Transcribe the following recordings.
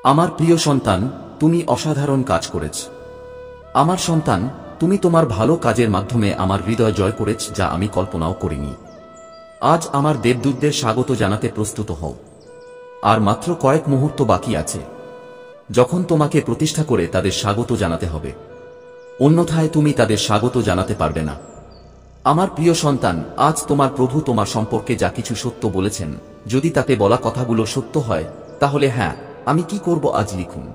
আমার প্রিয় সন্তান, তুমি অসাধারণ কাজ করেছ। আমার সন্তান, তুমি তোমার ভালো কাজের মাধ্যমে আমার হৃদয় জয় করেছ, যা আমি কল্পনাও করিনি। আজ আমার দেবদূতদের স্বাগত জানাতে প্রস্তুত হও। আর মাত্র কয়েক মুহূর্ত বাকি আছে, যখন তোমাকে প্রতিষ্ঠা করে তাদের স্বাগত জানাতে হবে। অন্যথায় তুমি তাদের স্বাগত জানাতে পারবে না। আমার প্রিয় সন্তান, আজ তোমার প্রভু তোমার সম্পর্কে যা কিছু সত্য বলেছেন, যদি তাতে বলা কথাগুলো সত্য হয়, তাহলে হ্যাঁ, আমি কি করব আজ লিখুন।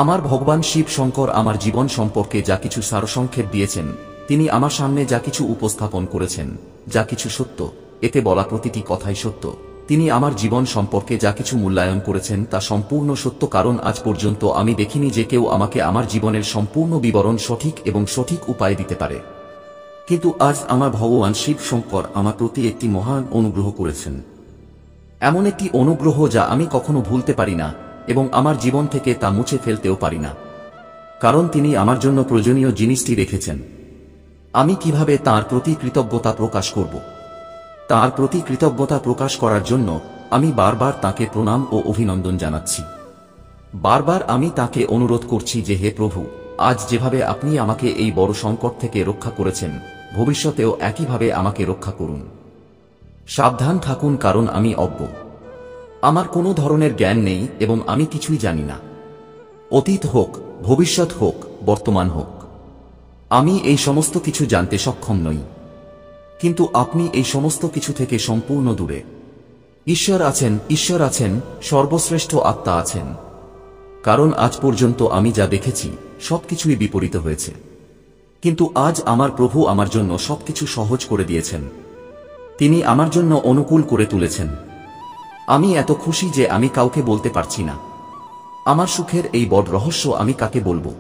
আমার ভগবান শিব শঙ্কর আমার জীবন সম্পর্কে যা কিছু সারসংক্ষেপ দিয়েছেন, তিনি আমার সামনে যা কিছু উপস্থাপন করেছেন, যা কিছু সত্য, এতে বলা প্রতিটি কথাই সত্য। তিনি আমার জীবন সম্পর্কে যা কিছু মূল্যায়ন করেছেন তা সম্পূর্ণ সত্য, কারণ আজ পর্যন্ত আমি দেখিনি যে কেউ আমাকে আমার জীবনের সম্পূর্ণ বিবরণ সঠিক এবং সঠিক উপায়ে দিতে পারে। কিন্তু আজ আমার ভগবান শিব শঙ্কর আমার প্রতি একটি মহান অনুগ্রহ করেছেন। এমন একটি অনুগ্রহ যা আমি কখনো ভুলতে পারি না এবং আমার জীবন থেকে তা মুছে ফেলতেও পারি না, কারণ তিনি আমার জন্য প্রয়োজনীয় জিনিসটি রেখেছেন। আমি কিভাবে তাঁর প্রতি কৃতজ্ঞতা প্রকাশ করব? তাঁর প্রতি কৃতজ্ঞতা প্রকাশ করার জন্য আমি বারবার তাঁকে প্রণাম ও অভিনন্দন জানাচ্ছি। বারবার আমি তাঁকে অনুরোধ করছি যে, হে প্রভু, আজ যেভাবে আপনি আমাকে এই বড় সংকট থেকে রক্ষা করেছেন, ভবিষ্যতেও একইভাবে আমাকে রক্ষা করুন। সাবধান থাকুন, কারণ আমি অজ্ঞ। আমার কোনো ধরনের জ্ঞান নেই এবং আমি কিছুই জানি না। অতীত হোক, ভবিষ্যৎ হোক, বর্তমান হোক, আমি এই সমস্ত কিছু জানতে সক্ষম নই। কিন্তু আপনি এই সমস্ত কিছু থেকে সম্পূর্ণ দূরে। ঈশ্বর আছেন, ঈশ্বর আছেন, সর্বশ্রেষ্ঠ আত্মা আছেন। কারণ আজ পর্যন্ত আমি যা দেখেছি সবকিছুই বিপরীত হয়েছে, কিন্তু আজ আমার প্রভু আমার জন্য সবকিছু সহজ করে দিয়েছেন। তিনি আমার জন্য অনুকূল করে তুলেছেন। আমি এত খুশি যে আমি কাউকে বলতে পারছি না। আমার সুখের এই বড় রহস্য আমি কাকে বলবো?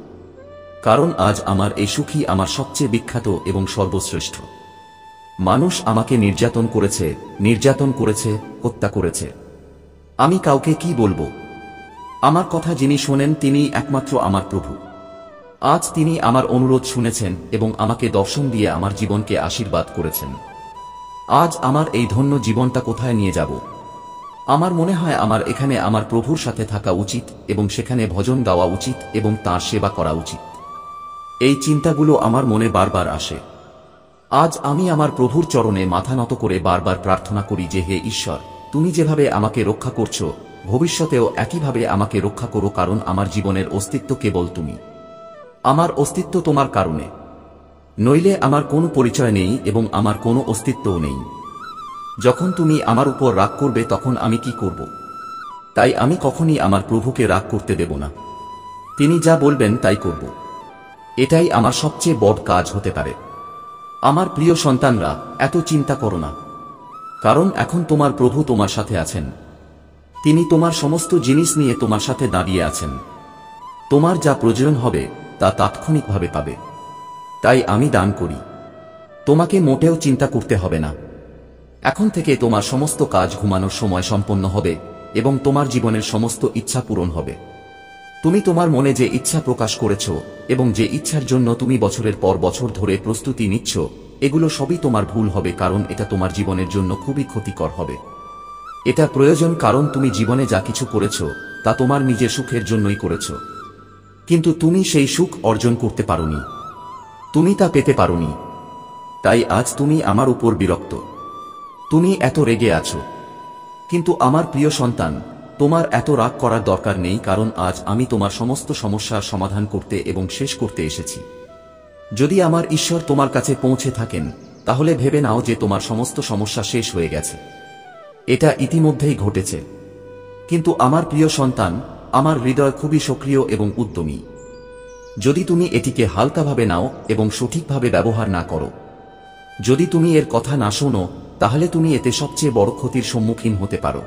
কারণ আজ আমার এই সুখই আমার সবচেয়ে বিখ্যাত এবং সর্বশ্রেষ্ঠ। মানুষ আমাকে নির্যাতন করেছে, হত্যা করেছে। আমি কাউকে কি বলবো? আমার কথা যিনি শোনেন তিনি একমাত্র আমার প্রভু। আজ তিনি আমার অনুরোধ শুনেছেন এবং আমাকে দর্শন দিয়ে আমার জীবনকে আশীর্বাদ করেছেন। আজ আমার এই ধন্য জীবনটা কোথায় নিয়ে যাব? আমার মনে হয় আমার এখানে আমার প্রভুর সাথে থাকা উচিত এবং সেখানে ভজন গাওয়া উচিত এবং তাঁর সেবা করা উচিত। এই চিন্তাগুলো আমার মনে বারবার আসে। আজ আমি আমার প্রভুর চরণে মাথা নত করে বারবার প্রার্থনা করি যে, হে ঈশ্বর, তুমি যেভাবে আমাকে রক্ষা করছো, ভবিষ্যতেও একইভাবে আমাকে রক্ষা করো, কারণ আমার জীবনের অস্তিত্ব কেবল তুমি। আমার অস্তিত্ব তোমার কারণে, নইলে আমার কোনো পরিচয় নেই এবং আমার কোনো অস্তিত্বও নেই। যখন তুমি আমার উপর রাগ করবে তখন আমি কি করব? তাই আমি কখনই আমার প্রভুকে রাগ করতে দেব না। তিনি যা বলবেন তাই করব। এটাই আমার সবচেয়ে বড় কাজ হতে পারে। আমার প্রিয় সন্তানরা, এত চিন্তা করো না, কারণ এখন তোমার প্রভু তোমার সাথে আছেন। তিনি তোমার সমস্ত জিনিস নিয়ে তোমার সাথে দাঁড়িয়ে আছেন। তোমার যা প্রয়োজন হবে তা তাৎক্ষণিকভাবে পাবে। তাই আমি দান করি। তোমাকে মোটেও চিন্তা করতে হবে না। এখন থেকে তোমার সমস্ত কাজ ঘুমানোর সময় সম্পন্ন হবে এবং তোমার জীবনের সমস্ত ইচ্ছা পূরণ হবে। তুমি তোমার মনে যে ইচ্ছা প্রকাশ করেছ এবং যে ইচ্ছার জন্য তুমি বছরের পর বছর ধরে প্রস্তুতি নিচ্ছ, এগুলো সবই তোমার ভুল হবে, কারণ এটা তোমার জীবনের জন্য খুবই ক্ষতিকর হবে। এটা প্রয়োজন, কারণ তুমি জীবনে যা কিছু করেছ তা তোমার নিজের সুখের জন্যই করেছ, কিন্তু তুমি সেই সুখ অর্জন করতে পারোনি, তুমি তা পেতে পারোনি। তাই আজ তুমি আমার উপর বিরক্ত, তুমি এত রেগে আছো। কিন্তু আমার প্রিয় সন্তান, তোমার এত রাগ করার দরকার নেই, কারণ আজ আমি তোমার সমস্ত সমস্যার সমাধান করতে এবং শেষ করতে এসেছি। যদি আমার ঈশ্বর তোমার কাছে পৌঁছে থাকেন, তাহলে ভেবে নাও যে তোমার সমস্ত সমস্যা শেষ হয়ে গেছে। এটা ইতিমধ্যেই ঘটেছে। কিন্তু আমার প্রিয় সন্তান, আমার হৃদয় খুবই সক্রিয় এবং উদ্যমী। যদি তুমি এটিকে হালকাভাবে নাও এবং সঠিকভাবে ব্যবহার না করো, যদি তুমি এর কথা না শোনো, তাহলে তুমি এতে সবচেয়ে বড় ক্ষতির সম্মুখীন হতে পারো।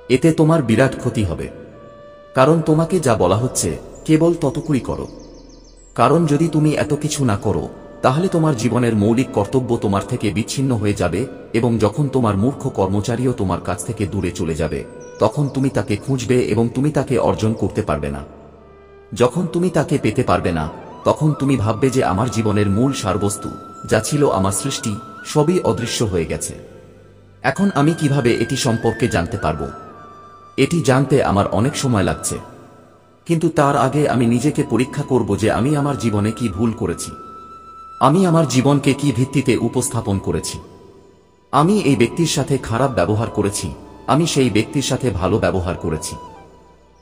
এতে তোমার বিরাট ক্ষতি হবে, কারণ তোমাকে যা বলা হচ্ছে কেবল ততটুকুই করো। কারণ যদি তুমি এত কিছু না করো, তাহলে তোমার জীবনের মৌলিক কর্তব্য তোমার থেকে বিচ্ছিন্ন হয়ে যাবে এবং যখন তোমার মূর্খ কর্মচারীও তোমার কাছ থেকে দূরে চলে যাবে, তখন তুমি তাকে খুঁজবে এবং তুমি তাকে অর্জন করতে পারবে না। যখন তুমি তাকে পেতে পারবে না, তখন তুমি ভাববে যে আমার জীবনের মূল সারবস্তু, যা ছিল আমার সৃষ্টি, সবই অদৃশ্য হয়ে গেছে। এখন আমি কিভাবে এটি সম্পর্কে জানতে পারবো? এটি জানতে আমার অনেক সময় লাগছে, কিন্তু তার আগে আমি নিজেকে পরীক্ষা করব যে আমি আমার জীবনে কি ভুল করেছি, আমি আমার জীবনকে কি ভিত্তিতে উপস্থাপন করেছি। আমি এই ব্যক্তির সাথে খারাপ ব্যবহার করেছি, আমি সেই ব্যক্তির সাথে ভালো ব্যবহার করেছি।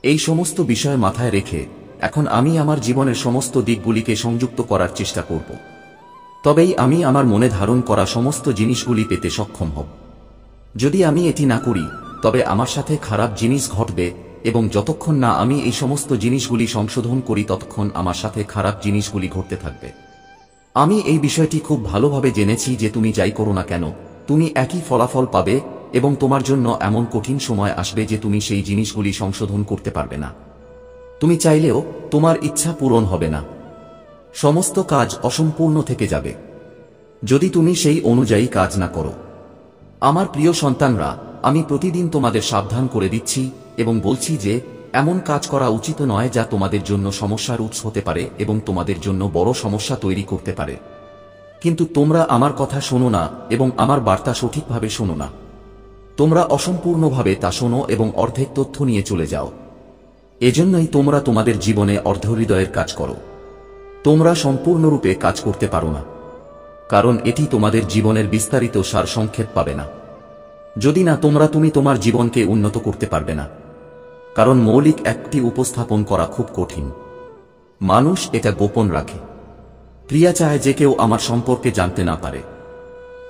এই সমস্ত বিষয় মাথায় রেখে এখন আমি আমার জীবনের সমস্ত দিকগুলিকে সংযুক্ত করার চেষ্টা করব। তবেই আমি আমার মনে ধারণ করা সমস্ত জিনিসগুলি পেতে সক্ষম হব। যদি আমি এটি না করি, তবে আমার সাথে খারাপ জিনিস ঘটবে, এবং যতক্ষণ না আমি এই সমস্ত জিনিসগুলি সংশোধন করি ততক্ষণ আমার সাথে খারাপ জিনিসগুলি ঘটতে থাকবে। আমি এই বিষয়টি খুব ভালোভাবে জেনেছি যে তুমি যাই করো না কেন, তুমি একই ফলাফল পাবে, এবং তোমার জন্য এমন কঠিন সময় আসবে যে তুমি সেই জিনিসগুলি সংশোধন করতে পারবে না। তুমি চাইলেও তোমার ইচ্ছা পূরণ হবে না। সমস্ত কাজ অসম্পূর্ণ থেকে যাবে যদি তুমি সেই অনুযায়ী কাজ না করো। আমার প্রিয় সন্তানরা, আমি প্রতিদিন তোমাদের সাবধান করে দিচ্ছি এবং বলছি যে এমন কাজ করা উচিত নয় যা তোমাদের জন্য সমস্যার উৎস হতে পারে এবং তোমাদের জন্য বড় সমস্যা তৈরি করতে পারে। কিন্তু তোমরা আমার কথা শোনো না এবং আমার বার্তা সঠিকভাবে শোনো না। তোমরা অসম্পূর্ণভাবে তা শোনো এবং অর্ধেক তথ্য নিয়ে চলে যাও। এজন্যই তোমরা তোমাদের জীবনে অর্ধহৃদয়ের কাজ করো। তোমরা সম্পূর্ণরূপে কাজ করতে পারো না, কারণ এটি তোমাদের জীবনের বিস্তারিত সারসংক্ষেপ পাবে না। যদি না তুমি তোমার জীবনকে উন্নত করতে পারবে না, কারণ মৌলিক একটি উপস্থাপন করা খুব কঠিন। মানুষ এটা গোপন রাখে। প্রিয়া চায় যে কেউ আমার সম্পর্কে জানতে না পারে,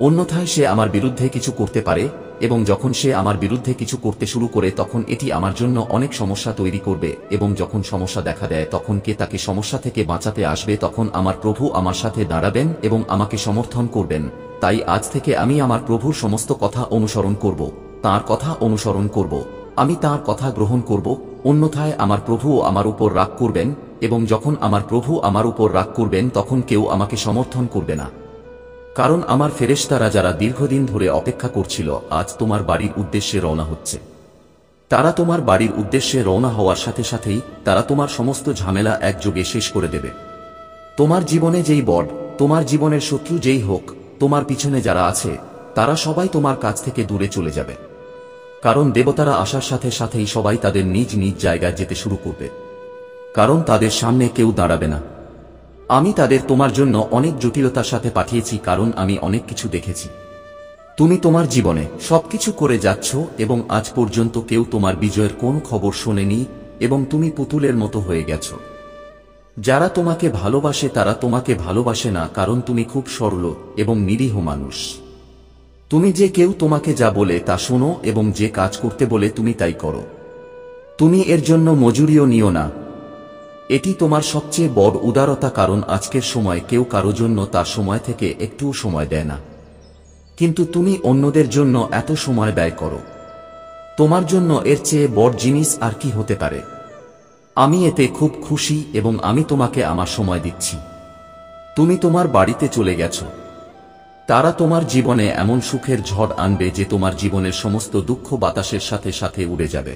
অন্যথায় সে আমার বিরুদ্ধে কিছু করতে পারে, এবং যখন সে আমার বিরুদ্ধে কিছু করতে শুরু করে তখন এটি আমার জন্য অনেক সমস্যা তৈরি করবে, এবং যখন সমস্যা দেখা দেয় তখন কে তাকে সমস্যা থেকে বাঁচাতে আসবে, তখন আমার প্রভু আমার সাথে দাঁড়াবেন এবং আমাকে সমর্থন করবেন। তাই আজ থেকে আমি আমার প্রভুর সমস্ত কথা অনুসরণ করব, তাঁর কথা অনুসরণ করব, আমি তাঁর কথা গ্রহণ করব, অন্যথায় আমার প্রভুও আমার উপর রাগ করবেন, এবং যখন আমার প্রভু আমার উপর রাগ করবেন তখন কেউ আমাকে সমর্থন করবে না। কারণ আমার ফেরেশতারা যারা দীর্ঘদিন ধরে অপেক্ষা করছিল আজ তোমার বাড়ির উদ্দেশ্যে রওনা হচ্ছে। তারা তোমার বাড়ির উদ্দেশ্যে রওনা হওয়ার সাথে সাথেই তারা তোমার সমস্ত ঝামেলা একযোগে শেষ করে দেবে। তোমার জীবনে যেই বড়, তোমার জীবনের শত্রু যেই হোক, তোমার পিছনে যারা আছে তারা সবাই তোমার কাছ থেকে দূরে চলে যাবে, কারণ দেবতারা আসার সাথে সাথেই সবাই তাদের নিজ নিজ জায়গায় যেতে শুরু করবে, কারণ তাদের সামনে কেউ দাঁড়াবে না। আমি তাদের তোমার জন্য অনেক জটিলতার সাথে পাঠিয়েছি, কারণ আমি অনেক কিছু দেখেছি। তুমি তোমার জীবনে সবকিছু করে যাচ্ছ এবং আজ পর্যন্ত কেউ তোমার বিজয়ের কোন খবর শোনেনি, এবং তুমি পুতুলের মতো হয়ে গেছ। যারা তোমাকে ভালোবাসে তারা তোমাকে ভালোবাসে না, কারণ তুমি খুব সরল এবং নিরীহ মানুষ। তুমি যে কেউ তোমাকে যা বলে তা শোনো এবং যে কাজ করতে বলে তুমি তাই করো। তুমি এর জন্য মজুরিও নিও না। এটি তোমার সবচেয়ে বড় উদারতা, কারণ আজকের সময় কেউ কারো জন্য তার সময় থেকে একটুও সময় দেয় না, কিন্তু তুমি অন্যদের জন্য এত সময় ব্যয় করো। তোমার জন্য এর চেয়ে বড় জিনিস আর কি হতে পারে? আমি এতে খুব খুশি এবং আমি তোমাকে আমার সময় দিচ্ছি। তুমি তোমার বাড়িতে চলে গেছো। তারা তোমার জীবনে এমন সুখের ঝড় আনবে যে তোমার জীবনের সমস্ত দুঃখ বাতাসের সাথে সাথে উড়ে যাবে।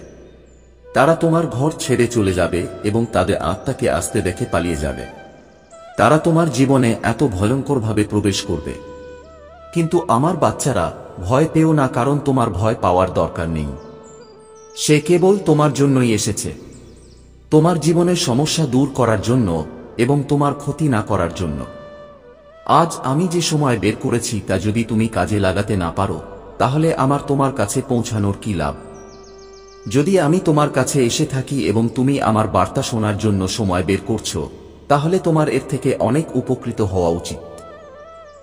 তারা তোমার ঘর ছেড়ে চলে যাবে এবং তাদের আত্মাকে আসতে দেখে পালিয়ে যাবে। তারা তোমার জীবনে এত ভয়ঙ্করভাবে প্রবেশ করবে। কিন্তু আমার বাচ্চারা, ভয় পেও না, কারণ তোমার ভয় পাওয়ার দরকার নেই। সে কেবল তোমার জন্যই এসেছে, তোমার জীবনের সমস্যা দূর করার জন্য এবং তোমার ক্ষতি না করার জন্য। আজ আমি যে সময় বের করেছি তা যদি তুমি কাজে লাগাতে না পারো, তাহলে আমার তোমার কাছে পৌঁছানোর কি লাভ? যদি আমি তোমার কাছে এসে থাকি এবং তুমি আমার বার্তা শোনার জন্য সময় বের করছো, তাহলে তোমার এর থেকে অনেক উপকৃত হওয়া উচিত।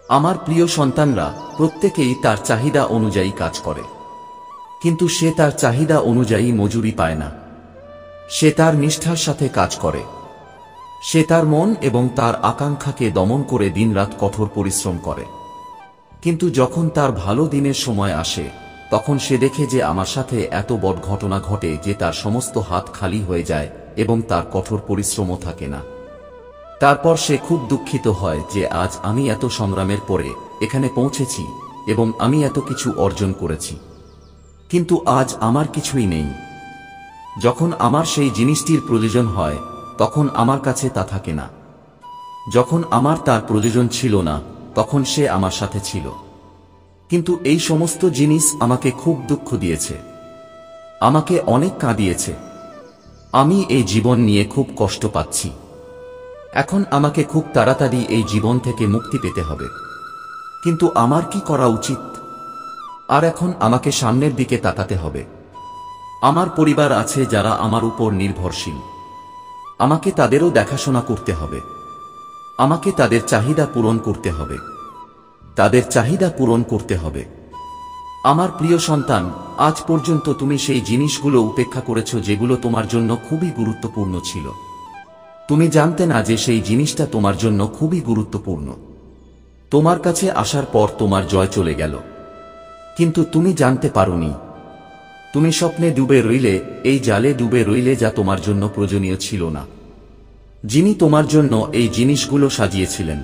আমার প্রিয় সন্তানরা, প্রত্যেকেই তার চাহিদা অনুযায়ী কাজ করে, কিন্তু সে তার চাহিদা অনুযায়ী মজুরি পায় না। সে তার নিষ্ঠার সাথে কাজ করে। সে তার মন এবং তার আকাঙ্ক্ষাকে দমন করে দিনরাত কঠোর পরিশ্রম করে। কিন্তু যখন তার ভালো দিনের সময় আসে, তখন সে দেখে যে আমার সাথে এত বড় ঘটনা ঘটে যে তার সমস্ত হাত খালি হয়ে যায় এবং তার কঠোর পরিশ্রমও থাকে না। তারপর সে খুব দুঃখিত হয় যে আজ আমি এত সংগ্রামের পরে এখানে পৌঁছেছি এবং আমি এত কিছু অর্জন করেছি, কিন্তু আজ আমার কিছুই নেই। যখন আমার সেই জিনিসটির প্রয়োজন হয় তখন আমার কাছে তা থাকে না। যখন আমার তার প্রয়োজন ছিল না তখন সে আমার সাথে ছিল। কিন্তু এই সমস্ত জিনিস আমাকে খুব দুঃখ দিয়েছে। আমাকে অনেক কাঁদিয়েছে। আমি এই জীবন নিয়ে খুব কষ্ট পাচ্ছি। এখন আমাকে খুব তাড়াতাড়ি এই জীবন থেকে মুক্তি পেতে হবে। কিন্তু আমার কি করা উচিত? আর এখন আমাকে সামনের দিকে তাকাতে হবে। আমার পরিবার আছে যারা আমার উপর নির্ভরশীল। আমাকে তাদেরও দেখাশোনা করতে হবে। আমাকে তাদের চাহিদা পূরণ করতে হবে। তাদের চাহিদা পূরণ করতে হবে। আমার প্রিয় সন্তান, আজ পর্যন্ত তুমি সেই জিনিসগুলো উপেক্ষা করেছো যেগুলো তোমার জন্য খুবই গুরুত্বপূর্ণ ছিল। তুমি জানতে না যে সেই জিনিসটা তোমার জন্য খুবই গুরুত্বপূর্ণ। তোমার কাছে আসার পর তোমার জয় চলে গেল, কিন্তু তুমি জানতে পারোনি। তুমি স্বপ্নে ডুবে রইলে, এই জালে ডুবে রইলে যা তোমার জন্য প্রয়োজনীয় ছিল না। যিনি তোমার জন্য এই জিনিসগুলো সাজিয়েছিলেন,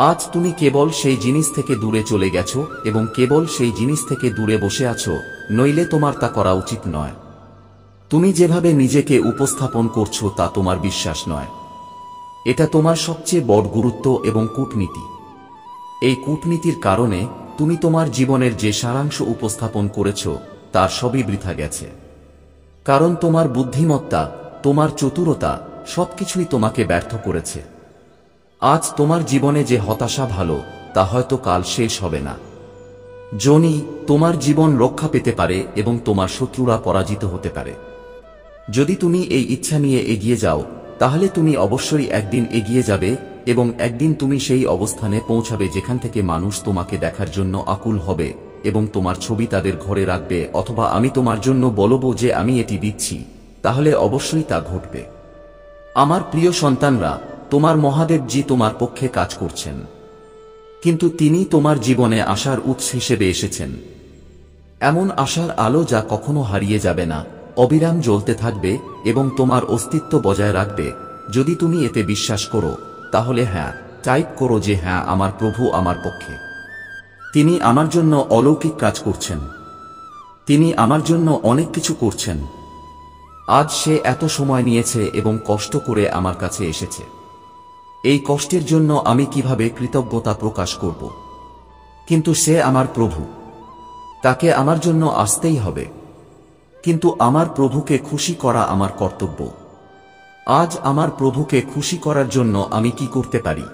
আজ তুমি কেবল সেই জিনিস থেকে দূরে চলে গেছো এবং কেবল সেই জিনিস থেকে দূরে বসে আছো, নইলে তোমার তা করা উচিত নয়। তুমি যেভাবে নিজেকে উপস্থাপন করছো তা তোমার বিশ্বাস নয়। এটা তোমার সবচেয়ে বড় গুরুত্ব এবং কূটনীতি। এই কূটনীতির কারণে তুমি তোমার জীবনের যে সারাংশ উপস্থাপন করেছো তার সবই বৃথা গেছে। কারণ তোমার বুদ্ধিমত্তা, তোমার চতুরতা সবকিছুই তোমাকে ব্যর্থ করেছে। আজ তোমার জীবনে যে হতাশা ভালো, তা হয়তো কাল শেষ হবে না। জনি, তোমার জীবন রক্ষা পেতে পারে এবং তোমার শত্রুরা পরাজিত হতে পারে। যদি তুমি এই ইচ্ছা নিয়ে এগিয়ে যাও, তাহলে তুমি অবশ্যই একদিন এগিয়ে যাবে এবং একদিন তুমি সেই অবস্থানে পৌঁছাবে যেখান থেকে মানুষ তোমাকে দেখার জন্য আকুল হবে এবং তোমার ছবি তাদের ঘরে রাখবে, অথবা আমি তোমার জন্য বলবো যে আমি এটি দিচ্ছি, তাহলে অবশ্যই তা ঘটবে। আমার প্রিয় সন্তানরা, তোমার মহাদেবজি তোমার পক্ষে কাজ করছেন, কিন্তু তিনি তোমার জীবনে আশার উৎস হিসেবে এসেছেন। এমন আশার আলো যা কখনো হারিয়ে যাবে না, অবিরাম জ্বলতে থাকবে এবং তোমার অস্তিত্ব বজায় রাখবে। যদি তুমি এতে বিশ্বাস করো, তাহলে হ্যাঁ টাইপ করো যে হ্যাঁ, আমার প্রভু আমার পক্ষে। তিনি আমার জন্য অলৌকিক কাজ করছেন। তিনি আমার জন্য অনেক কিছু করছেন। আজ সে এত সময় নিয়েছে এবং কষ্ট করে আমার কাছে এসেছে। এই কষ্টের জন্য আমি কিভাবে কৃতজ্ঞতা প্রকাশ করব? কিন্তু সে আমার প্রভু, তাকে আমার জন্য আসতেই হবে। কিন্তু আমার প্রভুকে খুশি করা আমার কর্তব্য। আজ আমার প্রভুকে খুশি করার জন্য আমি কি করতে পারি?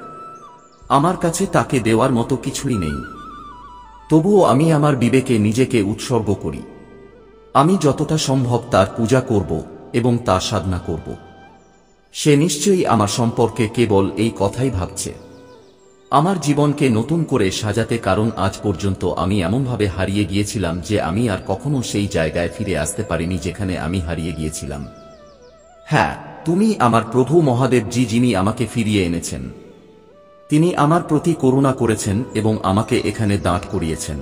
আমার কাছে তাকে দেওয়ার মতো কিছুই নেই। তবুও আমি আমার বিবেকে নিজেকে উৎসর্গ করি। আমি যতটা সম্ভব তার পূজা করব এবং তার সাধনা করব। সে নিশ্চয়ই আমার সম্পর্কে কেবল এই কথাই ভাবছে, আমার জীবনকে নতুন করে সাজাতে, কারণ আজ পর্যন্ত আমি এমনভাবে হারিয়ে গিয়েছিলাম যে আমি আর কখনো সেই জায়গায় ফিরে আসতে পারিনি যেখানে আমি হারিয়ে গিয়েছিলাম। হ্যাঁ, তুমি আমার প্রভু মহাদেবজি, যিনি আমাকে ফিরিয়ে এনেছেন। তিনি আমার প্রতি করুণা করেছেন এবং আমাকে এখানে দাঁড় করিয়েছেন,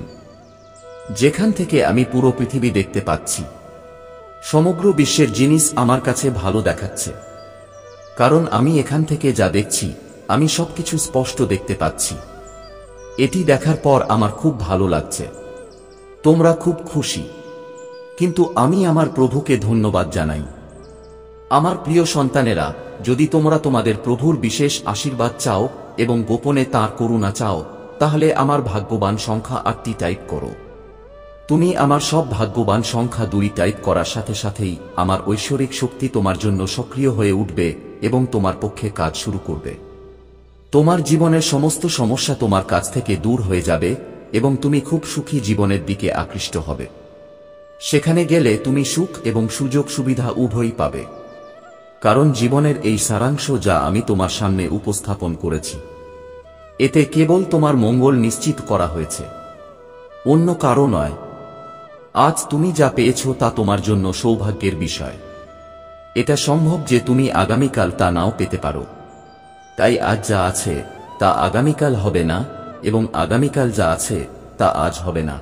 যেখান থেকে আমি পুরো পৃথিবী দেখতে পাচ্ছি। সমগ্র বিশ্বের জিনিস আমার কাছে ভালো দেখাচ্ছে, কারণ আমি এখান থেকে যা দেখছি, আমি সবকিছু স্পষ্ট দেখতে পাচ্ছি। এটি দেখার পর আমার খুব ভালো লাগছে। তোমরা খুব খুশি, কিন্তু আমি আমার প্রভুকে ধন্যবাদ জানাই। আমার প্রিয় সন্তানেরা, যদি তোমরা তোমাদের প্রভুর বিশেষ আশীর্বাদ চাও এবং গোপনে তাঁর করুণা চাও, তাহলে আমার ভাগ্যবান সংখ্যা 8টি টাইপ করো। তুমি আমার সব ভাগ্যবান সংখ্যা 2 টাইপ করার সাথে সাথেই আমার ঐশ্বরিক শক্তি তোমার জন্য সক্রিয় হয়ে উঠবে এবং তোমার পক্ষে কাজ শুরু করবে। তোমার জীবনের সমস্ত সমস্যা তোমার কাছ থেকে দূর হয়ে যাবে এবং তুমি খুব সুখী জীবনের দিকে আকৃষ্ট হবে। সেখানে গেলে তুমি সুখ এবং সুযোগ সুবিধা উভয়ই পাবে, কারণ জীবনের এই সারাংশ যা আমি তোমার সামনে উপস্থাপন করেছি, এতে কেবল তোমার মঙ্গল নিশ্চিত করা হয়েছে, অন্য কারো নয়। আজ তুমি যা পেয়েছ তা তোমার জন্য সৌভাগ্যের বিষয়। এটা সম্ভব যে তুমি আগামীকাল তা নাও পেতে পারো। তাই আজ যা আছে তা আগামীকাল হবে না, এবং আগামীকাল যা আছে তা আজ হবে না।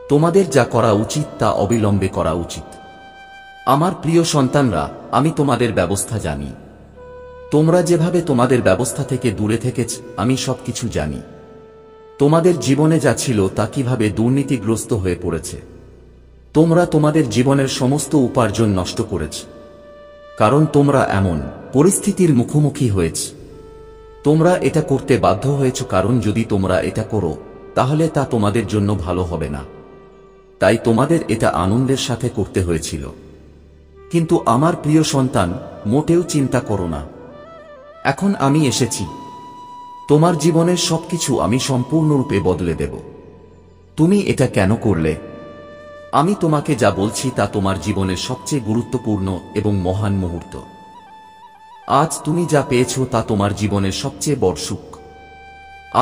তোমাদের যা করা উচিত তা অবিলম্বে করা উচিত। আমার প্রিয় সন্তানরা, আমি তোমাদের ব্যবস্থা জানি। তোমরা যেভাবে তোমাদের ব্যবস্থা থেকে দূরে থেকেছ, আমি সবকিছু জানি। তোমাদের জীবনে যা ছিল তা কিভাবে দুর্নীতিগ্রস্ত হয়ে পড়েছে। তোমরা তোমাদের জীবনের সমস্ত উপার্জন নষ্ট করেছ, কারণ তোমরা এমন পরিস্থিতির মুখোমুখি হয়েছ। তোমরা এটা করতে বাধ্য হয়েছ, কারণ যদি তোমরা এটা করো, তাহলে তা তোমাদের জন্য ভালো হবে না। তাই তোমাদের এটা আনন্দের সাথে করতে হয়েছিল। কিন্তু আমার প্রিয় সন্তান, মোটেও চিন্তা করো না। এখন আমি এসেছি। তোমার জীবনের সবকিছু আমি সম্পূর্ণরূপে বদলে দেব। তুমি এটা কেন করলে? আমি তোমাকে যা বলছি তা তোমার জীবনের সবচেয়ে গুরুত্বপূর্ণ এবং মহান মুহূর্ত। আজ তুমি যা পেয়েছ তা তোমার জীবনের সবচেয়ে বড় সুখ।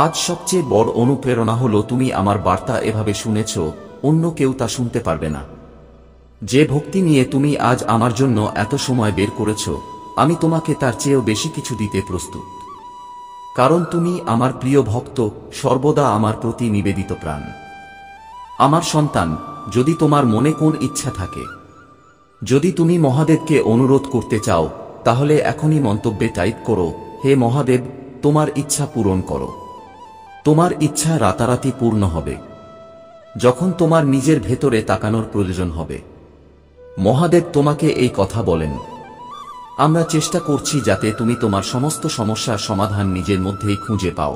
আজ সবচেয়ে বড় অনুপ্রেরণা হলো তুমি আমার বার্তা এভাবে শুনেছ, অন্য কেউ তা শুনতে পারবে না। যে ভক্তি নিয়ে তুমি আজ আমার জন্য এত সময় বের করেছ, আমি তোমাকে তার চেয়েও বেশি কিছু দিতে প্রস্তুত। কারণ তুমি আমার প্রিয় ভক্ত, সর্বদা আমার প্রতি নিবেদিত প্রাণ। আমার সন্তান, যদি তোমার মনে কোন ইচ্ছা থাকে, যদি তুমি মহাদেবকে অনুরোধ করতে চাও, তাহলে এখনই মন্তব্যে টাইপ করো, হে মহাদেব, তোমার ইচ্ছা পূরণ করো। তোমার ইচ্ছা রাতারাতি পূর্ণ হবে যখন তোমার নিজের ভেতরে তাকানোর প্রয়োজন হবে। মহাদেব তোমাকে এই কথা বলেন। আমরা চেষ্টা করছি যাতে তুমি তোমার সমস্ত সমস্যার সমাধান নিজের মধ্যেই খুঁজে পাও।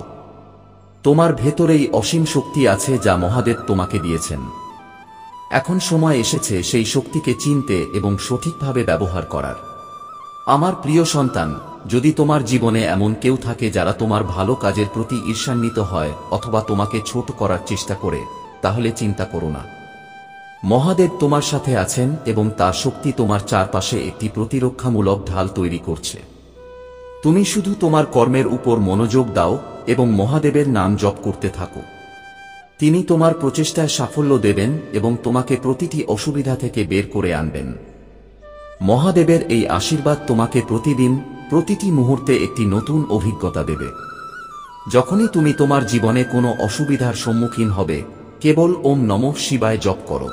তোমার ভেতরেই অসীম শক্তি আছে যা মহাদেব তোমাকে দিয়েছেন। এখন সময় এসেছে সেই শক্তিকে চিনতে এবং সঠিকভাবে ব্যবহার করার। আমার প্রিয় সন্তান, যদি তোমার জীবনে এমন কেউ থাকে যারা তোমার ভালো কাজের প্রতি ঈর্ষান্বিত হয় অথবা তোমাকে ছোট করার চেষ্টা করে, তাহলে চিন্তা করো না। মহাদেব তোমার সাথে আছেন এবং তার শক্তি তোমার চারপাশে একটি প্রতিরক্ষামূলক ঢাল তৈরি করছে। তুমি শুধু তোমার কর্মের উপর মনোযোগ দাও এবং মহাদেবের নাম জপ করতে থাকো। তিনি তোমার প্রচেষ্টায় সাফল্য দেবেন এবং তোমাকে প্রতিটি অসুবিধা থেকে বের করে আনবেন। মহাদেবের এই আশীর্বাদ তোমাকে প্রতিদিন, প্রতিটি মুহূর্তে একটি নতুন অভিজ্ঞতা দেবে। যখনই তুমি তোমার জীবনে কোনো অসুবিধার সম্মুখীন হবে, কেবল ওম নমঃ শিবায় জপ করো।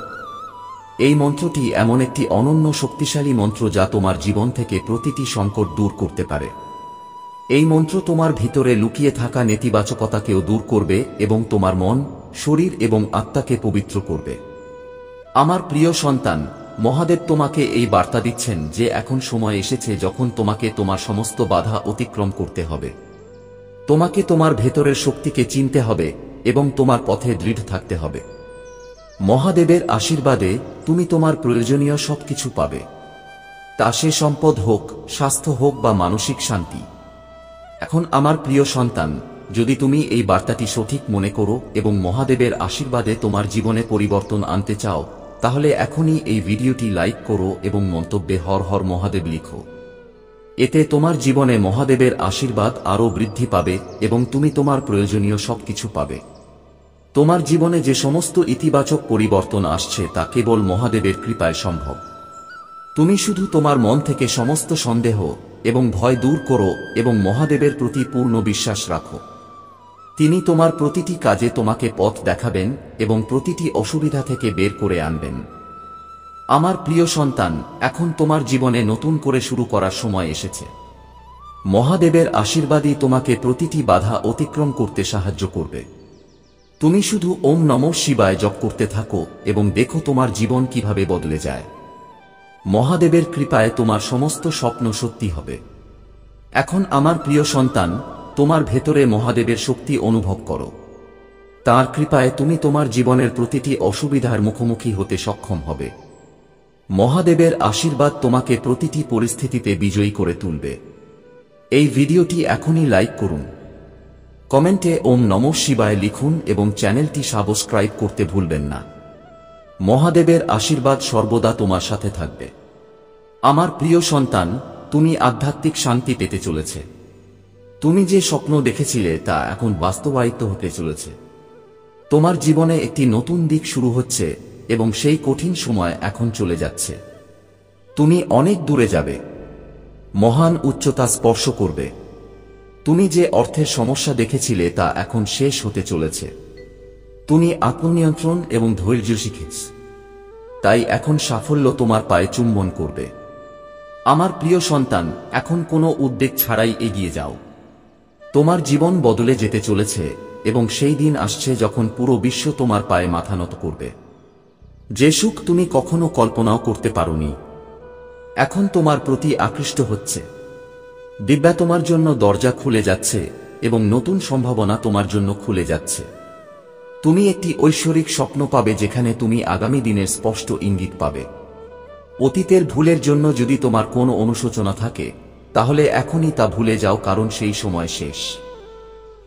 এই মন্ত্রটি এমন একটি অনন্য শক্তিশালী মন্ত্র যা তোমার জীবন থেকে প্রতিটি সংকট দূর করতে পারে। এই মন্ত্র তোমার ভিতরে লুকিয়ে থাকা নেতিবাচকতাকেও দূর করবে এবং তোমার মন, শরীর এবং আত্মাকে পবিত্র করবে। আমার প্রিয় সন্তান, মহাদেব তোমাকে এই বার্তা দিচ্ছেন যে এখন সময় এসেছে যখন তোমাকে তোমার সমস্ত বাধা অতিক্রম করতে হবে। তোমাকে তোমার ভেতরের শক্তিকে চিনতে হবে এবং তোমার পথে দৃঢ় থাকতে হবে। মহাদেবের আশীর্বাদে তুমি তোমার প্রয়োজনীয় সবকিছু পাবে, তা সে সম্পদ হোক, স্বাস্থ্য হোক বা মানসিক শান্তি। এখন আমার প্রিয় সন্তান, যদি তুমি এই বার্তাটি সঠিক মনে করো এবং মহাদেবের আশীর্বাদে তোমার জীবনে পরিবর্তন আনতে চাও, তাহলে এখনই এই ভিডিওটি লাইক করো এবং মন্তব্যে হর হর মহাদেব লিখো। এতে তোমার জীবনে মহাদেবের আশীর্বাদ আরও বৃদ্ধি পাবে এবং তুমি তোমার প্রয়োজনীয় সবকিছু পাবে। তোমার জীবনে যে সমস্ত ইতিবাচক পরিবর্তন আসছে তা কেবল মহাদেবের কৃপায় সম্ভব। তুমি শুধু তোমার মন থেকে সমস্ত সন্দেহ এবং ভয় দূর করো এবং মহাদেবের প্রতি পূর্ণ বিশ্বাস রাখো। তিনি তোমার প্রতিটি কাজে তোমাকে পথ দেখাবেন এবং প্রতিটি অসুবিধা থেকে বের করে আনবেন। আমার প্রিয় সন্তান, এখন তোমার জীবনে নতুন করে শুরু করার সময় এসেছে। মহাদেবের আশীর্বাদই তোমাকে প্রতিটি বাধা অতিক্রম করতে সাহায্য করবে। তুমি শুধু ওম নমঃ শিবায় জপ করতে থাকো এবং দেখো তোমার জীবন কিভাবে বদলে যায়। মহাদেবের কৃপায় তোমার সমস্ত স্বপ্ন সত্যি হবে। এখন আমার প্রিয় সন্তান, তোমার ভেতরে মহাদেবের শক্তি অনুভব করো। তাঁর কৃপায় তুমি তোমার জীবনের প্রতিটি অসুবিধার মুখোমুখি হতে সক্ষম হবে। মহাদেবের আশীর্বাদ তোমাকে প্রতিটি পরিস্থিতিতে বিজয়ী করে তুলবে। এই ভিডিওটি এখনই লাইক করুন, কমেন্টে ওম নমঃ শিবায় লিখুন এবং চ্যানেলটি সাবস্ক্রাইব করতে ভুলবেন না। মহাদেবের আশীর্বাদ সর্বদা তোমার সাথে থাকবে। আমার প্রিয় সন্তান, তুমি আধ্যাত্মিক শান্তি পেতে চলেছে। তুমি যে স্বপ্ন দেখেছিলে তা এখন বাস্তবায়িত হতে চলেছে। তোমার জীবনে একটি নতুন দিক শুরু হচ্ছে এবং সেই কঠিন সময় এখন চলে যাচ্ছে। তুমি অনেক দূরে যাবে, মহান উচ্চতা স্পর্শ করবে। তুমি যে অর্থের সমস্যা দেখেছিলে তা এখন শেষ হতে চলেছে। তুমি আত্মনিয়ন্ত্রণ এবং ধৈর্য শিখেছ, তাই এখন সাফল্য তোমার পায়ে চুম্বন করবে। আমার প্রিয় সন্তান, এখন কোনো উদ্বেগ ছাড়াই এগিয়ে যাও। তোমার জীবন বদলে যেতে চলেছে এবং সেই দিন আসছে যখন পুরো বিশ্ব তোমার পায়ে মাথা নত করবে। যে সুখ তুমি কখনো কল্পনাও করতে পারোনি, এখন তোমার প্রতি আকৃষ্ট হচ্ছে। দিব্যা তোমার জন্য দরজা খুলে যাচ্ছে এবং নতুন সম্ভাবনা তোমার জন্য খুলে যাচ্ছে। তুমি একটি ঐশ্বরিক স্বপ্ন পাবে যেখানে তুমি আগামী দিনের স্পষ্ট ইঙ্গিত পাবে। অতীতের ভুলের জন্য যদি তোমার কোনো অনুশোচনা থাকে তাহলে এখনই তা ভুলে যাও, কারণ সেই সময় শেষ।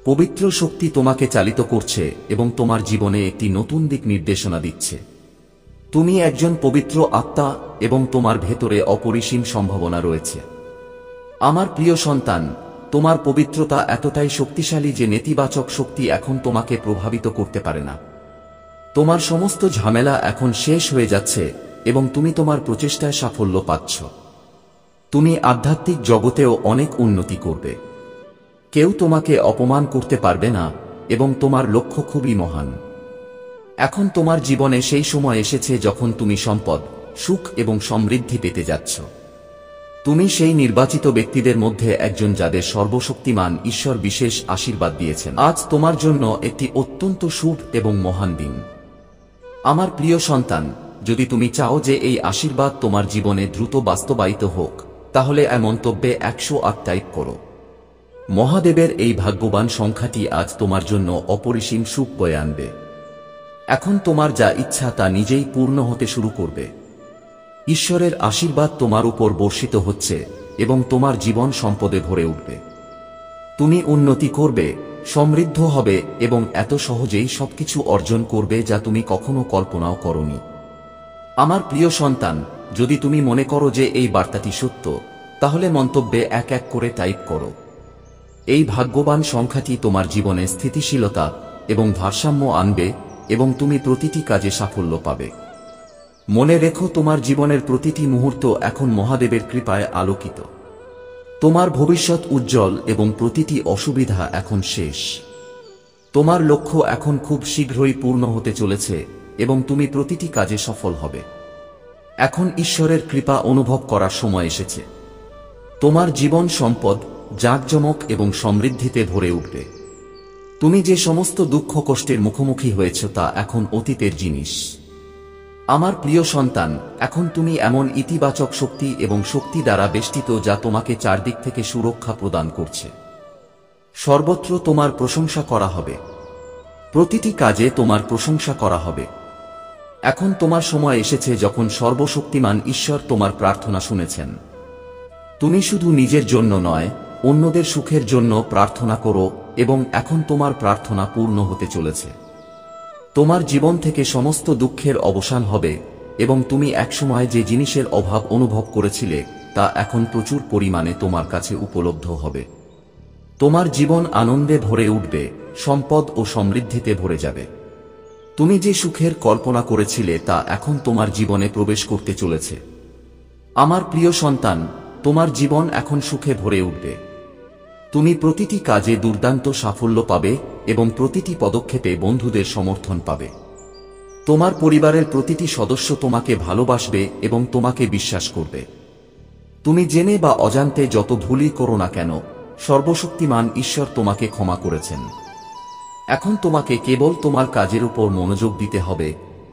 পবিত্র শক্তি তোমাকে চালিত করছে এবং তোমার জীবনে একটি নতুন দিক নির্দেশনা দিচ্ছে। তুমি একজন পবিত্র আত্মা এবং তোমার ভেতরে অপরিসীম সম্ভাবনা রয়েছে। আমার প্রিয় সন্তান, তোমার পবিত্রতা এতটাই শক্তিশালী যে নেতিবাচক শক্তি এখন তোমাকে প্রভাবিত করতে পারে না। তোমার সমস্ত ঝামেলা এখন শেষ হয়ে যাচ্ছে এবং তুমি তোমার প্রচেষ্টায় সাফল্য পাচ্ছ। তুমি আধ্যাত্মিক জগতেও অনেক উন্নতি করবে। কেউ তোমাকে অপমান করতে পারবে না এবং তোমার লক্ষ্য খুবই মহান। এখন তোমার জীবনে সেই সময় এসেছে যখন তুমি সম্পদ, সুখ এবং সমৃদ্ধি পেতে যাচ্ছ। তুমি সেই নির্বাচিত ব্যক্তিদের মধ্যে একজন যাদের সর্বশক্তিমান ঈশ্বর বিশেষ আশীর্বাদ দিয়েছেন। আজ তোমার জন্য একটি অত্যন্ত শুভ এবং মহান দিন। আমার প্রিয় সন্তান, যদি তুমি চাও যে এই আশীর্বাদ তোমার জীবনে দ্রুত বাস্তবায়িত হোক, তাহলে মন্তব্যে 108 টাইপ করো। মহাদেবের এই ভাগ্যবান সংখ্যাটি আজ তোমার জন্য অপরিসীম সুখ বয়ে আনবে। এখন তোমার যা ইচ্ছা তা নিজেই পূর্ণ হতে শুরু করবে। ঈশ্বরের আশীর্বাদ তোমার উপর বর্ষিত হচ্ছে এবং তোমার জীবন সম্পদে ভরে উঠবে। তুমি উন্নতি করবে, সমৃদ্ধ হবে এবং এত সহজেই সবকিছু অর্জন করবে যা তুমি কখনো কল্পনাও করনি। আমার প্রিয় সন্তান, যদি তুমি মনে করো যে এই বার্তাটি সত্য, তাহলে মন্তব্যে 1 করে টাইপ করো। এই ভাগ্যবান সংখ্যাটি তোমার জীবনে স্থিতিশীলতা এবং ভারসাম্য আনবে এবং তুমি প্রতিটি কাজে সাফল্য পাবে। মনে রেখো, তোমার জীবনের প্রতিটি মুহূর্ত এখন মহাদেবের কৃপায় আলোকিত। তোমার ভবিষ্যৎ উজ্জ্বল এবং প্রতিটি অসুবিধা এখন শেষ। তোমার লক্ষ্য এখন খুব শীঘ্রই পূর্ণ হতে চলেছে এবং তুমি প্রতিটি কাজে সফল হবে। এখন ঈশ্বরের কৃপা অনুভব করার সময় এসেছে। তোমার জীবন সম্পদ, জাঁকজমক এবং সমৃদ্ধিতে ভরে উঠবে। তুমি যে সমস্ত দুঃখ কষ্টের মুখোমুখি হয়েছ তা এখন অতীতের জিনিস। আমার প্রিয় সন্তান, এখন তুমি এমন ইতিবাচক শক্তি এবং শক্তি দ্বারা বেষ্টিত যা তোমাকে চারদিক থেকে সুরক্ষা প্রদান করছে। সর্বত্র তোমার প্রশংসা করা হবে। প্রতিটি কাজে তোমার প্রশংসা করা হবে। এখন তোমার সময় এসেছে যখন সর্বশক্তিমান ঈশ্বর তোমার প্রার্থনা শুনেছেন। তুমি শুধু নিজের জন্য নয়, অন্যদের সুখের জন্য প্রার্থনা করো এবং এখন তোমার প্রার্থনা পূর্ণ হতে চলেছে। তোমার জীবন থেকে সমস্ত দুঃখের অবসান হবে এবং তুমি একসময় যে জিনিসের অভাব অনুভব করেছিলে তা এখন প্রচুর পরিমাণে তোমার কাছে উপলব্ধ হবে। তোমার জীবন আনন্দে ভরে উঠবে, সম্পদ ও সমৃদ্ধিতে ভরে যাবে। তুমি যে সুখের কল্পনা করেছিলে তা এখন তোমার জীবনে প্রবেশ করতে চলেছে। আমার প্রিয় সন্তান, তোমার জীবন এখন সুখে ভরে উঠবে। তুমি প্রতিটি কাজে দুর্দান্ত সাফল্য পাবে এবং প্রতিটি পদক্ষেপে বন্ধুদের সমর্থন পাবে। তোমার পরিবারের প্রতিটি সদস্য তোমাকে ভালোবাসবে এবং তোমাকে বিশ্বাস করবে। তুমি জেনে বা অজান্তে যত ভুলই করো না কেন, সর্বশক্তিমান ঈশ্বর তোমাকে ক্ষমা করেছেন। এখন তোমাকে কেবল তোমার কাজের উপর মনোযোগ দিতে হবে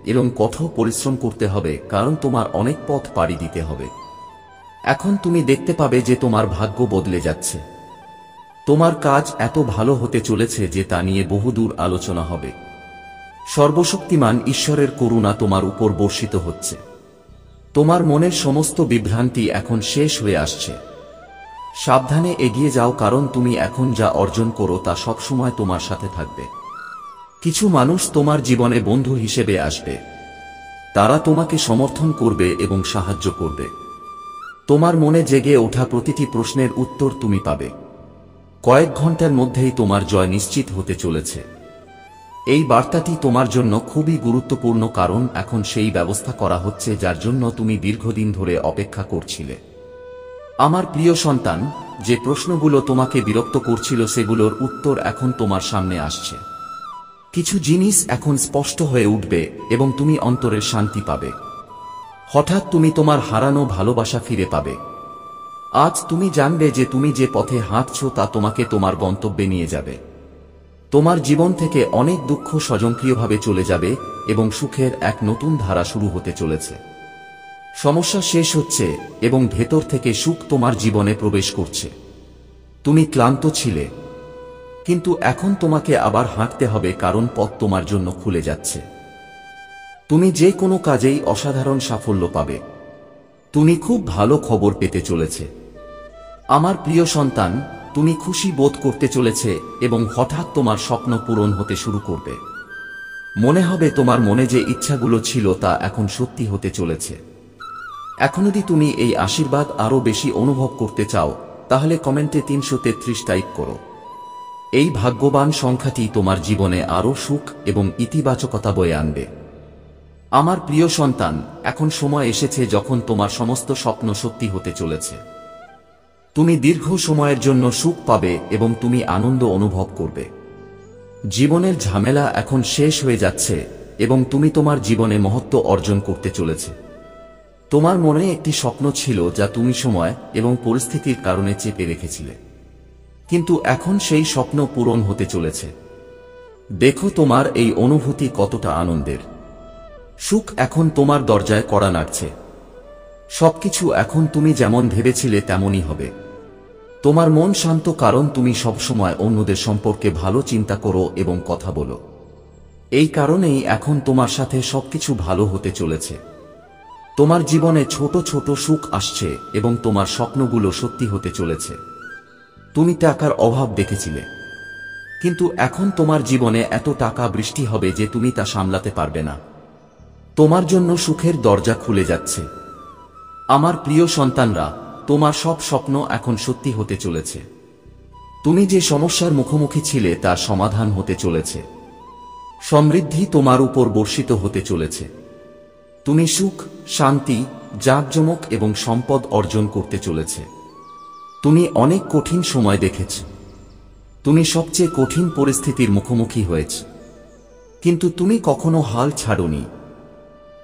এবং কঠোর পরিশ্রম করতে হবে, কারণ তোমার অনেক পথ পাড়ি দিতে হবে। এখন তুমি দেখতে পাবে যে তোমার ভাগ্য বদলে যাচ্ছে। তোমার কাজ এত ভালো হতে চলেছে যে তা নিয়ে বহুদূর আলোচনা হবে। সর্বশক্তিমান ঈশ্বরের করুণা তোমার উপর বর্ষিত হচ্ছে। তোমার মনের সমস্ত বিভ্রান্তি এখন শেষ হয়ে আসছে। সাবধানে এগিয়ে যাও, কারণ তুমি এখন যা অর্জন করো তা সবসময় তোমার সাথে থাকবে। কিছু মানুষ তোমার জীবনে বন্ধু হিসেবে আসবে। তারা তোমাকে সমর্থন করবে এবং সাহায্য করবে। তোমার মনে জেগে ওঠা প্রতিটি প্রশ্নের উত্তর তুমি পাবে। কয়েক ঘন্টার মধ্যেই তোমার জয় নিশ্চিত হতে চলেছে। এই বার্তাটি তোমার জন্য খুবই গুরুত্বপূর্ণ, কারণ এখন সেই ব্যবস্থা করা হচ্ছে যার জন্য তুমি দীর্ঘদিন ধরে অপেক্ষা করছিলে। আমার প্রিয় সন্তান, যে প্রশ্নগুলো তোমাকে বিরক্ত করছিল সেগুলোর উত্তর এখন তোমার সামনে আসছে। কিছু জিনিস এখন স্পষ্ট হয়ে উঠবে এবং তুমি অন্তরের শান্তি পাবে। হঠাৎ তুমি তোমার হারানো ভালোবাসা ফিরে পাবে। আজ তুমি জানবে যে তুমি যে পথে হাঁটছ তা তোমাকে তোমার গন্তব্যে নিয়ে যাবে। তোমার জীবন থেকে অনেক দুঃখ স্বয়ংক্রিয়ভাবে চলে যাবে এবং সুখের এক নতুন ধারা শুরু হতে চলেছে। সমস্যা শেষ হচ্ছে এবং ভেতর থেকে সুখ তোমার জীবনে প্রবেশ করছে। তুমি ক্লান্ত ছিলে, কিন্তু এখন তোমাকে আবার হাঁটতে হবে, কারণ পথ তোমার জন্য খুলে যাচ্ছে। তুমি যে কোনো কাজেই অসাধারণ সাফল্য পাবে। তুমি খুব ভালো খবর পেতে চলেছে। আমার প্রিয় সন্তান, তুমি খুশি বোধ করতে চলেছে এবং হঠাৎ তোমার স্বপ্ন পূরণ হতে শুরু করবে। মনে হবে তোমার মনে যে ইচ্ছাগুলো ছিল তা এখন সত্যি হতে চলেছে। এখন যদি তুমি এই আশীর্বাদ আরো বেশি অনুভব করতে চাও, তাহলে কমেন্টে 333 টাইপ করো। এই ভাগ্যবান সংখ্যাটি তোমার জীবনে আরো সুখ এবং ইতিবাচকতা বয়ে আনবে। আমার প্রিয় সন্তান, এখন সময় এসেছে যখন তোমার সমস্ত স্বপ্ন সত্যি হতে চলেছে। তুমি দীর্ঘ সময়ের জন্য সুখ পাবে এবং তুমি আনন্দ অনুভব করবে। জীবনের ঝামেলা এখন শেষ হয়ে যাচ্ছে এবং তুমি তোমার জীবনে মহত্ব অর্জন করতে চলেছে। তোমার মনে একটি স্বপ্ন ছিল যা তুমি সময় এবং পরিস্থিতির কারণে চেপে রেখেছিলে, কিন্তু এখন সেই স্বপ্ন পূরণ হতে চলেছে। দেখো তোমার এই অনুভূতি কতটা আনন্দের। সুখ এখন তোমার দরজায় কড়া নাড়ছে। সবকিছু এখন তুমি যেমন ভেবেছিলে তেমনই হবে। তোমার মন শান্ত, কারণ তুমি সবসময় অন্যদের সম্পর্কে ভালো চিন্তা করো এবং কথা বলো। এই কারণেই এখন তোমার সাথে সবকিছু ভালো হতে চলেছে। তোমার জীবনে ছোট ছোট সুখ আসছে এবং তোমার স্বপ্নগুলো সত্যি হতে চলেছে। তুমি টাকার অভাব দেখেছিলে, কিন্তু এখন তোমার জীবনে এত টাকা বৃষ্টি হবে যে তুমি তা সামলাতে পারবে না। তোমার জন্য সুখের দরজা খুলে যাচ্ছে। আমার প্রিয় সন্তানরা, তোমার সব স্বপ্ন এখন সত্যি হতে চলেছে। তুমি যে সমস্যার মুখোমুখি ছিলে তার সমাধান হতে চলেছে। সমৃদ্ধি তোমার উপর বর্ষিত হতে চলেছে। তুমি সুখ, শান্তি, জাঁকজমক এবং সম্পদ অর্জন করতে চলেছে। তুমি অনেক কঠিন সময় দেখেছ। তুমি সবচেয়ে কঠিন পরিস্থিতির মুখোমুখি হয়েছ, কিন্তু তুমি কখনো হাল ছাড়োনি।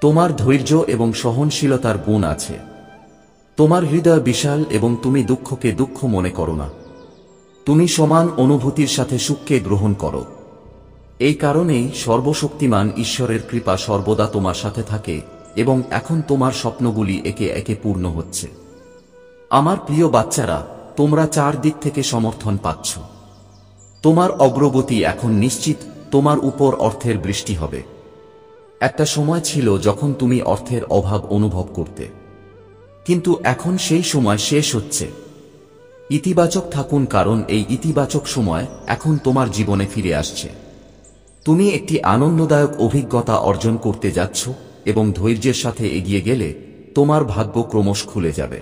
তোমার ধৈর্য এবং সহনশীলতার গুণ আছে। তোমার হৃদয় বিশাল এবং তুমি দুঃখকে দুঃখ মনে করো না। তুমি সমান অনুভূতির সাথে সুখকে গ্রহণ করো। এই কারণেই সর্বশক্তিমান ঈশ্বরের কৃপা সর্বদা তোমার সাথে থাকে এবং এখন তোমার স্বপ্নগুলি একে একে পূর্ণ হচ্ছে। আমার প্রিয় বাচ্চারা, তোমরা চারদিক থেকে সমর্থন পাচ্ছ। তোমার অগ্রগতি এখন নিশ্চিত। তোমার উপর অর্থের বৃষ্টি হবে। একটা সময় ছিল যখন তুমি অর্থের অভাব অনুভব করতে, কিন্তু এখন সেই সময় শেষ হচ্ছে। ইতিবাচক থাকুন, কারণ এই ইতিবাচক সময় এখন তোমার জীবনে ফিরে আসছে। তুমি একটি আনন্দদায়ক অভিজ্ঞতা অর্জন করতে যাচ্ছ এবং ধৈর্যের সাথে এগিয়ে গেলে তোমার ভাগ্য ক্রমশ খুলে যাবে।